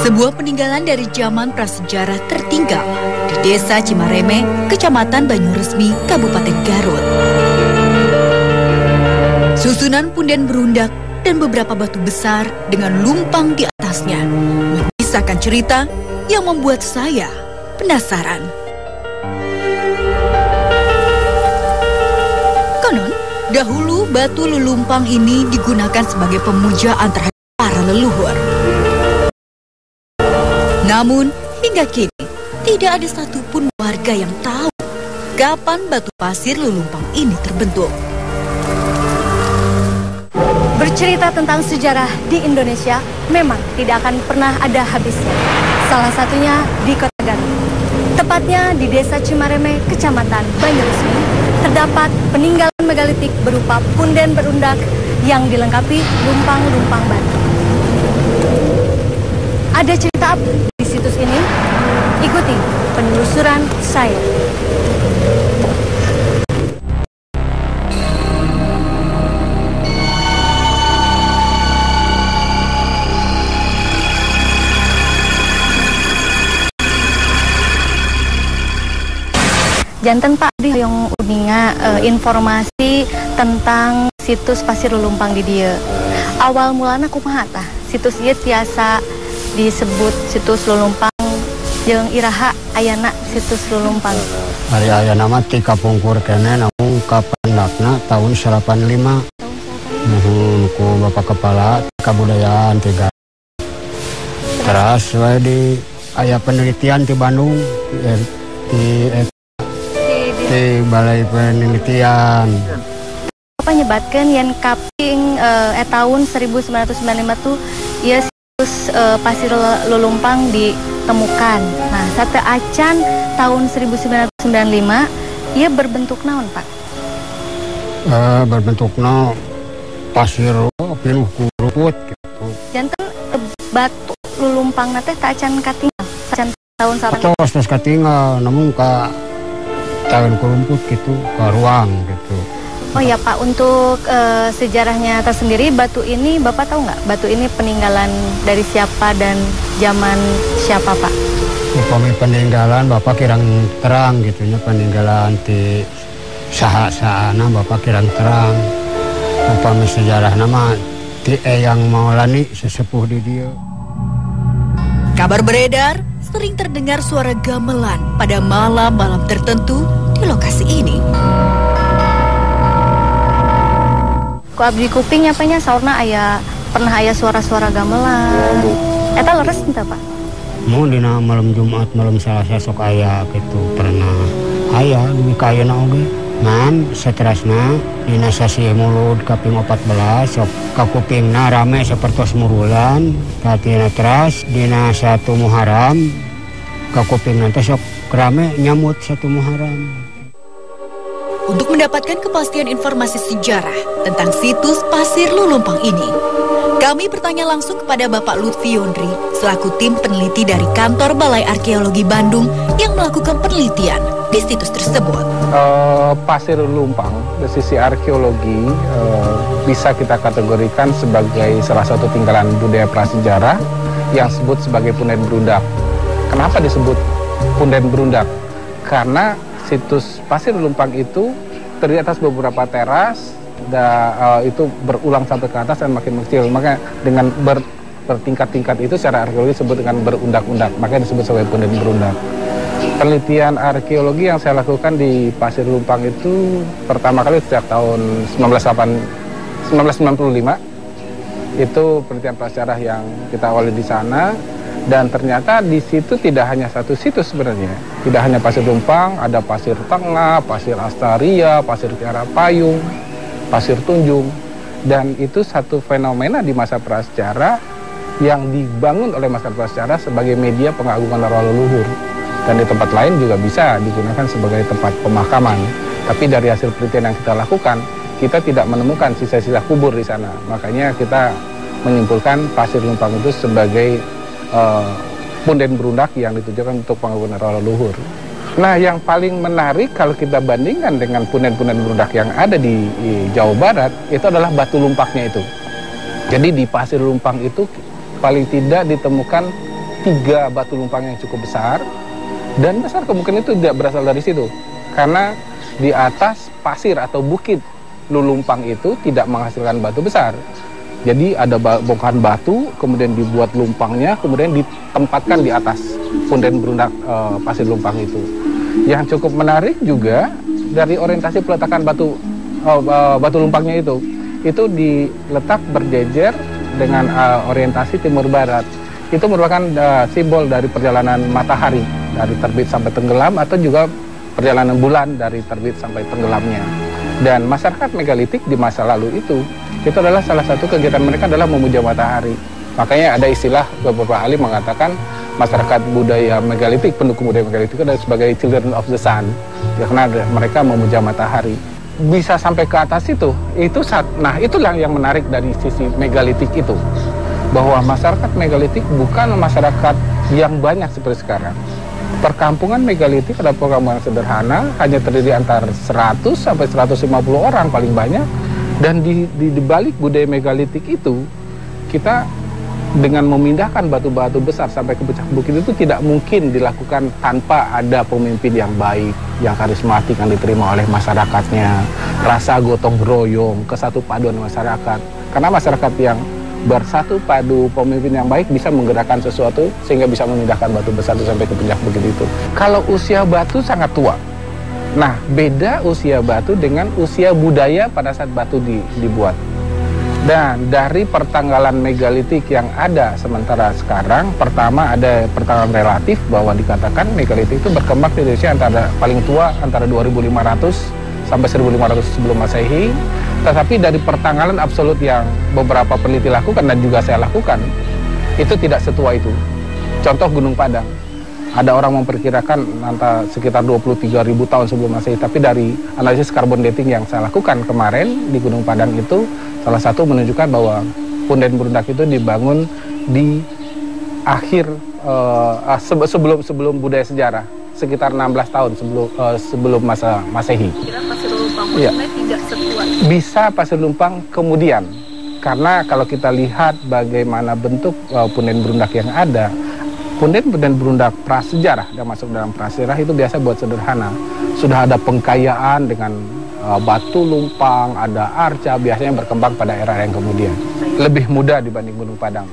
Sebuah peninggalan dari zaman prasejarah tertinggal di Desa Cimareme, Kecamatan Banyuresmi, Kabupaten Garut. Susunan punden berundak dan beberapa batu besar dengan lumpang di atasnya mengisahkan cerita yang membuat saya penasaran. Konon, dahulu batu lelumpang ini digunakan sebagai pemujaan terhadap para leluhur. Namun, hingga kini, tidak ada satupun warga yang tahu kapan batu pasir lelumpang ini terbentuk. Bercerita tentang sejarah di Indonesia memang tidak akan pernah ada habisnya. Salah satunya di Kota Garut. Tepatnya di Desa Cimareme, Kecamatan Banyuresmi, terdapat peninggalan megalitik berupa punden berundak yang dilengkapi lumpang-lumpang batu. Ada cerita apa di situs ini? Ikuti penelusuran saya. Janten Pak di yang uninga informasi tentang situs pasir lelumpang di dia. Awal mulanya kumaha tah situs ieu tiasa disebut situs lelumpang jeung iraha ayana situs lelumpang. Ari ayana mah ti kapungkur kene namun kapandakna tahun 85. Nuhun ku Bapak Kepala Kabudayaan Tiga. Terus we di aya penelitian di Bandung di Balai Penelitian. Apa nyebatkeun yen kaping tahun 1995 tuh ieu situs pasir lelumpang ditemukan. Nah, sate acan tahun 1995 ieu berbentuk naon, Pak? Berbentukna pasir pinuh ku rumput gitu. Janten batu lelumpangna teh teu acan katinggal. Acan tahun sareng. Tos katinggal namun ka tahun rumput gitu, ke ruang gitu. Oh ya Pak, untuk sejarahnya tersendiri batu ini Bapak tahu nggak? Batu ini peninggalan dari siapa dan zaman siapa Pak? Upami peninggalan Bapak kirang terang gitunya, peninggalan di saha-sahana Bapak kirang terang. Upami sejarah nama di Eyang Maulani sesepuh di dia. Kabar beredar, sering terdengar suara gamelan pada malam-malam tertentu di lokasi ini. Ku abdi kuping nyapanya saurna pernah aya suara-suara gamelan. Eta leres entah Pak? Mau dina malam Jumat, malam Selasa sok aya gitu pernah aya di kayeuna oge. Man saterasna dina sasi mulud kaping 14 sok kakupingna rame sapertos murulan. Tatina teras dina 1 Muharram kakupingna teh sok rame nyamut 1 Muharram. Untuk mendapatkan kepastian informasi sejarah tentang situs pasir lelumpang ini, kami bertanya langsung kepada Bapak Lutfi Yondri selaku tim peneliti dari Kantor Balai Arkeologi Bandung yang melakukan penelitian di situs tersebut. Pasir lelumpang dari sisi arkeologi bisa kita kategorikan sebagai salah satu tinggalan budaya prasejarah yang disebut sebagai punden berundak. Kenapa disebut punden berundak? Karena situs pasir lelumpang itu terdiri atas beberapa teras, itu berulang sampai ke atas dan makin kecil. Maka dengan bertingkat-tingkat itu secara arkeologi disebut dengan berundak-undak. Makanya disebut sebagai punden berundak. Penelitian arkeologi yang saya lakukan di pasir lelumpang itu pertama kali sejak tahun 1995. Itu penelitian prasejarah yang kita awali di sana. Dan ternyata di situ tidak hanya satu situs sebenarnya. Tidak hanya pasir lelumpang, ada pasir tengah, pasir Astaria, pasir Kiara Payung, pasir Tunjung. Dan itu satu fenomena di masa prasejarah yang dibangun oleh masyarakat prasejarah sebagai media pengagungan arwah leluhur. Dan di tempat lain juga bisa digunakan sebagai tempat pemakaman. Tapi dari hasil penelitian yang kita lakukan, kita tidak menemukan sisa-sisa kubur di sana. Makanya kita menyimpulkan pasir lelumpang itu sebagai punden berundak yang ditujukan untuk pengagungan arwah leluhur. Nah, yang paling menarik kalau kita bandingkan dengan punden-punden berundak yang ada di Jawa Barat, itu adalah batu lumpaknya itu. Jadi di pasir lelumpang itu paling tidak ditemukan 3 batu lumpang yang cukup besar, dan besar kemungkinan itu tidak berasal dari situ, karena di atas pasir atau bukit Lulumpang itu tidak menghasilkan batu besar. Jadi ada bongkahan batu, kemudian dibuat lumpangnya, kemudian ditempatkan di atas punden berundak pasir lumpang itu. Yang cukup menarik juga dari orientasi peletakan batu lumpangnya itu diletak berjejer dengan orientasi timur barat. Itu merupakan simbol dari perjalanan matahari dari terbit sampai tenggelam, atau juga perjalanan bulan dari terbit sampai tenggelamnya. Dan masyarakat megalitik di masa lalu itu adalah salah satu kegiatan mereka adalah memuja matahari. Makanya ada istilah, beberapa ahli mengatakan masyarakat budaya megalitik, pendukung budaya megalitik adalah sebagai children of the sun, karena mereka memuja matahari. Bisa sampai ke atas itu nah itulah yang menarik dari sisi megalitik itu, bahwa masyarakat megalitik bukan masyarakat yang banyak seperti sekarang. Perkampungan megalitik adalah perkampungan sederhana, hanya terdiri antara 100 sampai 150 orang paling banyak. Dan di balik budaya megalitik itu, kita dengan memindahkan batu-batu besar sampai ke puncak bukit itu tidak mungkin dilakukan tanpa ada pemimpin yang baik, yang karismatik, yang diterima oleh masyarakatnya, rasa gotong royong, kesatu paduan masyarakat. Karena masyarakat yang bersatu padu, pemimpin yang baik bisa menggerakkan sesuatu sehingga bisa memindahkan batu besar itu sampai ke puncak bukit itu. Kalau usia batu sangat tua. Nah, beda usia batu dengan usia budaya pada saat batu dibuat. Dan dari pertanggalan megalitik yang ada sementara sekarang, pertama ada pertanggalan relatif bahwa dikatakan megalitik itu berkembang di Indonesia paling tua antara 2500 sampai 1500 sebelum Masehi. Tetapi dari pertanggalan absolut yang beberapa peneliti lakukan dan juga saya lakukan, itu tidak setua itu. Contoh Gunung Padang. Ada orang memperkirakan antara sekitar 23.000 tahun sebelum Masehi, tapi dari analisis carbon dating yang saya lakukan kemarin di Gunung Padang itu, salah satu menunjukkan bahwa punden berundak itu dibangun di akhir sebelum budaya sejarah, sekitar 16 tahun sebelum masa Masehi. Kira pasir lumpang tidak setua. Bisa pasir lumpang kemudian, karena kalau kita lihat bagaimana bentuk punden berundak yang ada, punden berundak prasejarah dan masuk dalam prasejarah itu biasa buat sederhana. Sudah ada pengkayaan dengan batu lumpang, ada arca, biasanya berkembang pada era yang kemudian. Lebih muda dibanding Gunung Padang.